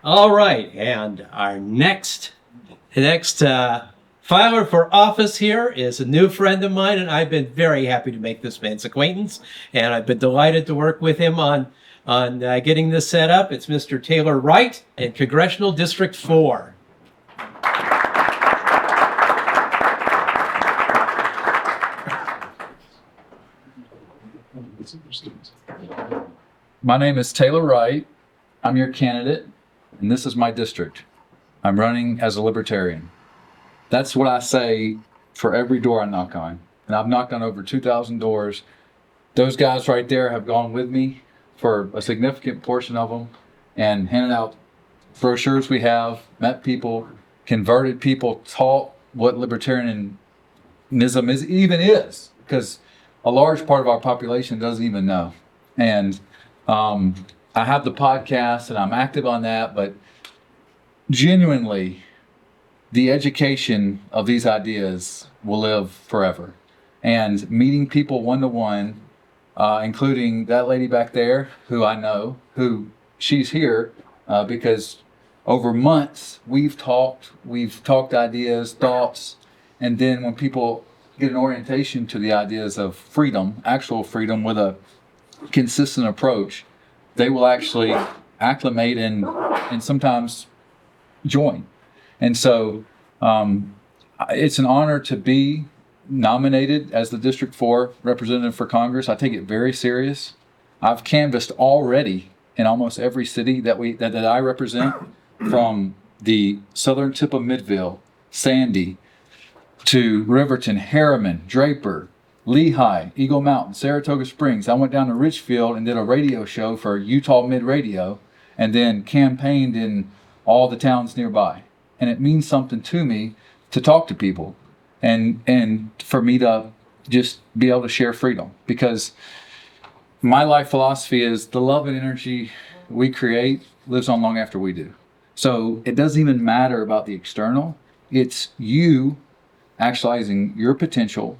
All right, and our next filer for office here is a new friend of mine, and I've been very happy to make this man's acquaintance, and I've been delighted to work with him on getting this set up. It's Mr. Taylor Wright in Congressional District 4. My name is Taylor Wright. I'm your candidate, and this is my district. I'm running as a Libertarian. That's what I say for every door I knock on. And I've knocked on over 2,000 doors. Those guys right there have gone with me for a significant portion of them and handed out brochures we have, met people, converted people, taught what Libertarianism is, because a large part of our population doesn't even know. And I have the podcast and I'm active on that, but genuinely, the education of these ideas will live forever. And meeting people one-to-one, including that lady back there who I know, she's here because over months we've talked ideas, thoughts, and then when people get an orientation to the ideas of freedom, actual freedom with a consistent approach, they will actually acclimate and sometimes join. And so it's an honor to be nominated as the District 4 representative for Congress. I take it very serious. I've canvassed already in almost every city that I represent, from the southern tip of Midville, Sandy, to Riverton, Harriman, Draper, Lehigh, Eagle Mountain, Saratoga Springs. I went down to Richfield and did a radio show for Utah Mid Radio, and then campaigned in all the towns nearby. And it means something to me to talk to people and for me to just be able to share freedom, because my life philosophy is the love and energy we create lives on long after we do. So it doesn't even matter about the external. It's you actualizing your potential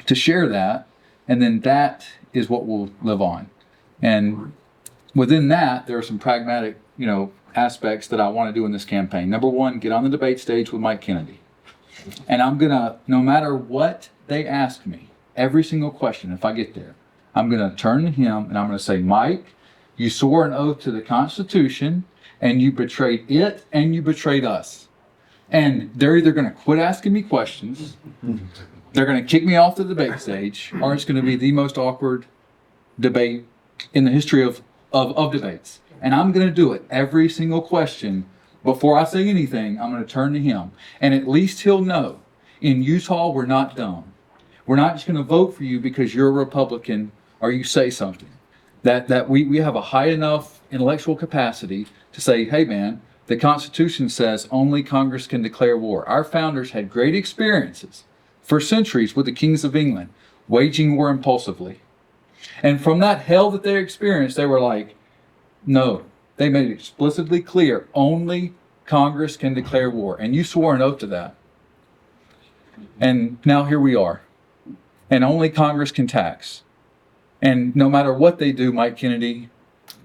to share that, and then that is what will live on. And within that, there are some pragmatic, aspects that I want to do in this campaign. Number one, get on the debate stage with Mike Kennedy. And I'm gonna, no matter what they ask me, every single question, if I get there, I'm gonna turn to him and I'm gonna say, Mike, you swore an oath to the Constitution and you betrayed it and you betrayed us. And they're either gonna quit asking me questions, they're gonna kick me off the debate stage, or it's gonna be the most awkward debate in the history of debates. And I'm gonna do it every single question. Before I say anything, I'm going to turn to him. And at least he'll know, in Utah, we're not dumb. We're not just going to vote for you because you're a Republican or you say something. That we have a high enough intellectual capacity to say, hey man, the Constitution says only Congress can declare war. Our founders had great experiences for centuries with the kings of England, waging war impulsively. And from that hell that they experienced, they were like, no. They made it explicitly clear, only Congress can declare war. And you swore an oath to that. And now here we are. And only Congress can tax. And no matter what they do, Mike Kennedy,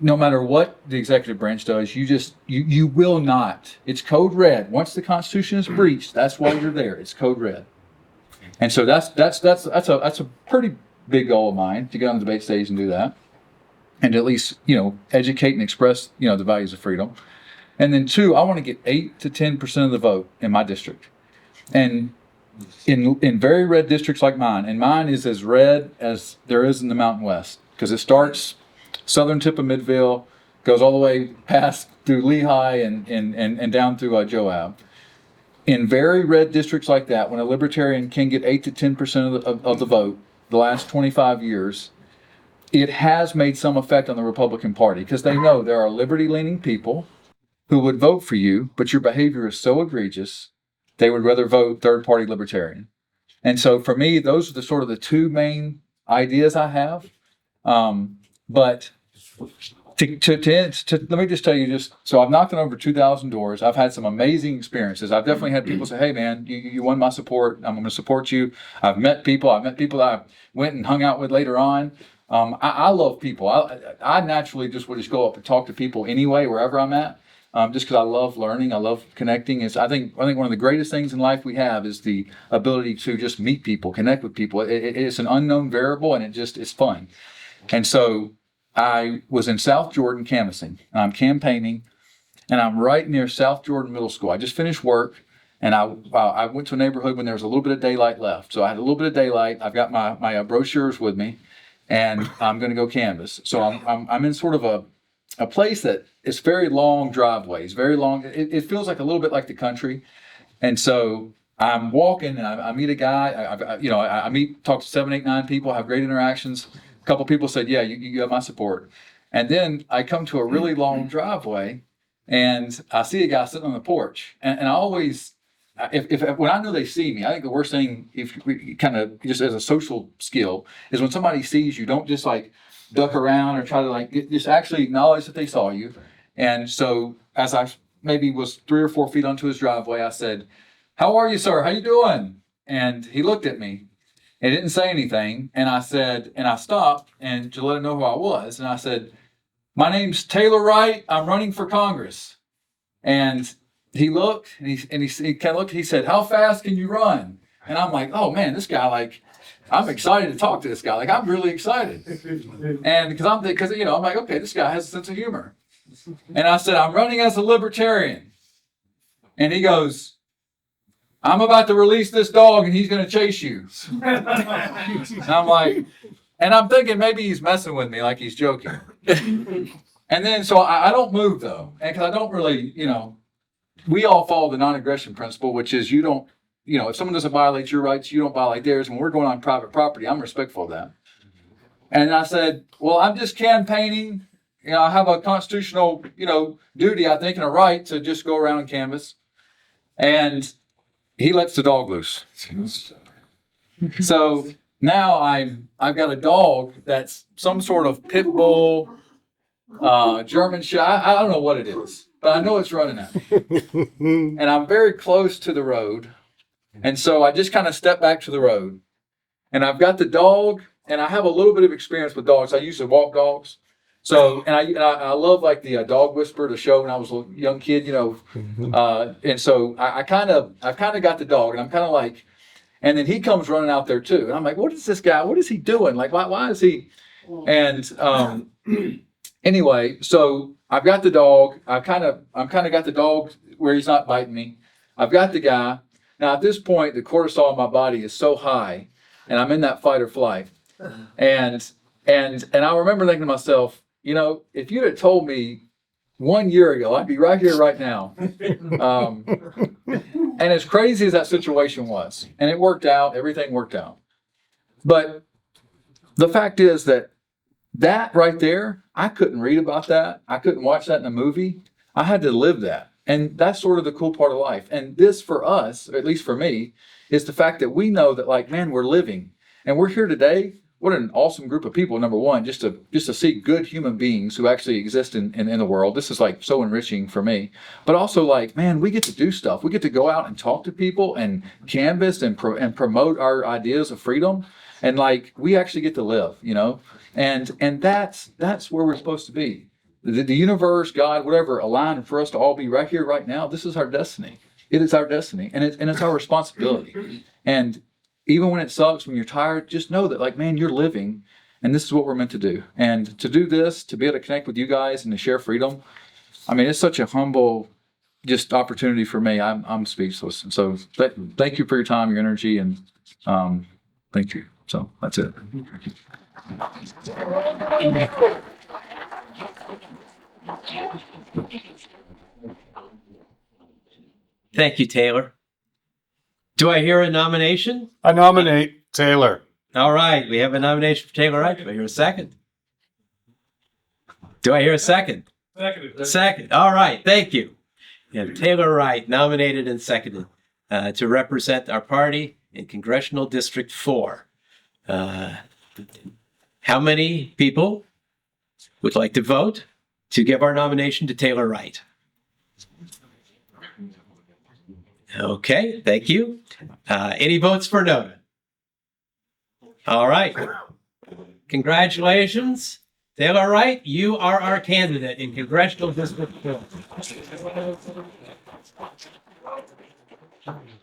no matter what the executive branch does, you will not. It's code red. Once the Constitution is breached, that's why you're there. It's code red. And so that's a pretty big goal of mine, to get on the debate stage and do that. And at least, educate and express, the values of freedom. And then two, I want to get 8 to 10% of the vote in my district. And in very red districts like mine, and mine is as red as there is in the Mountain West, because it starts southern tip of Midville, goes all the way past through Lehigh and down through Joab. In very red districts like that, when a Libertarian can get 8 to 10% of the vote the last 25 years, it has made some effect on the Republican Party, because they know there are liberty-leaning people who would vote for you, but your behavior is so egregious, they would rather vote third-party Libertarian. And so for me, those are the two main ideas I have. But let me just tell you, so I've knocked on over 2,000 doors. I've had some amazing experiences. I've definitely had people say, hey man, you won my support. I'm going to support you. I've met people that I went and hung out with later on. I love people. I naturally just would go up and talk to people anyway, wherever I'm at. just because I love learning, I love connecting. I think one of the greatest things in life we have is the ability to just meet people, connect with people. It's an unknown variable, and it's fun. And so I was in South Jordan canvassing. I'm campaigning, and I'm right near South Jordan Middle School. I just finished work, and I went to a neighborhood when there was a little bit of daylight left. So I had a little bit of daylight. I've got my brochures with me, and I'm going to go canvass. So I'm in sort of a place that is very long driveways, very long. It feels like a little bit like the country. And so I'm walking, and I meet a guy. I talk to 7, 8, 9 people, have great interactions. A couple people said, "Yeah, you have my support." And then I come to a really long driveway, and I see a guy sitting on the porch. And I always, if when I know they see me, I think the worst thing, if we kind of just as a social skill, is when somebody sees you, don't just like duck around or try to just actually acknowledge that they saw you. And so as I maybe was 3 or 4 feet onto his driveway, I said, "How are you, sir? How you doing?" And he looked at me and didn't say anything. And I said, and I stopped and to let him know who I was. And I said, "My name's Taylor Wright. I'm running for Congress." And he looked and he kind of looked, he said, "How fast can you run?" And I'm like, "Oh man, this guy, I'm excited to talk to this guy. I'm really excited." And because I'm like, okay, this guy has a sense of humor. And I said, "I'm running as a Libertarian." And he goes, "I'm about to release this dog and he's going to chase you." And I'm like, and I'm thinking maybe he's messing with me, like he's joking. And then, so I don't move though. And because I don't really, we all follow the non-aggression principle, which is if someone doesn't violate your rights, you don't violate theirs. When we're going on private property, I'm respectful of that. And I said, "Well, I'm just campaigning. I have a constitutional, duty, I think, and a right to just go around and canvass." And he lets the dog loose. So now I've got a dog that's some sort of pit bull, German Shepherd. I don't know what it is, but I know it's running at me. And I'm very close to the road. And so I just kind of step back to the road. And I've got the dog, and I have a little bit of experience with dogs. I used to walk dogs. So, and I love like the Dog Whisperer, the show when I was a young kid, and so I've kind of got the dog, and I'm kind of like, and then he comes running out there too. And I'm like, what is this guy? What is he doing? Like, why is he? And anyway, so I've got the dog. I'm kind of got the dog where he's not biting me. I've got the guy. Now at this point, the cortisol in my body is so high, and I'm in that fight or flight. And I remember thinking to myself, if you'd have told me 1 year ago, I'd be right here right now. And as crazy as that situation was, and it worked out, everything worked out. But the fact is that right there, I couldn't read about that. I couldn't watch that in a movie. I had to live that. And that's sort of the cool part of life. And this for us, or at least for me, is the fact that we know that we're living. And we're here today. What an awesome group of people, number one, just to see good human beings who actually exist in the world. This is so enriching for me. But also we get to do stuff. We get to go out and talk to people and canvass and promote our ideas of freedom. And we actually get to live, and that's where we're supposed to be. The universe, God, whatever, aligned for us to all be right here, right now. This is our destiny. It is our destiny, and it's our responsibility. And even when it sucks, when you're tired, just know that you're living, and this is what we're meant to do. And to do this, to be able to connect with you guys and to share freedom, it's such a humble, just opportunity for me. I'm speechless. And so thank you for your time, your energy, and thank you. So that's it. Thank you, Taylor. Do I hear a nomination? I nominate Taylor. All right, we have a nomination for Taylor Wright. Do I hear a second? Do I hear a second? Second. All right, thank you. Taylor Wright, nominated and seconded to represent our party in Congressional District 4. How many people would like to vote to give our nomination to Taylor Wright? Okay, thank you. Any votes for no? All right. Congratulations. Taylor Wright, you are our candidate in Congressional District 4.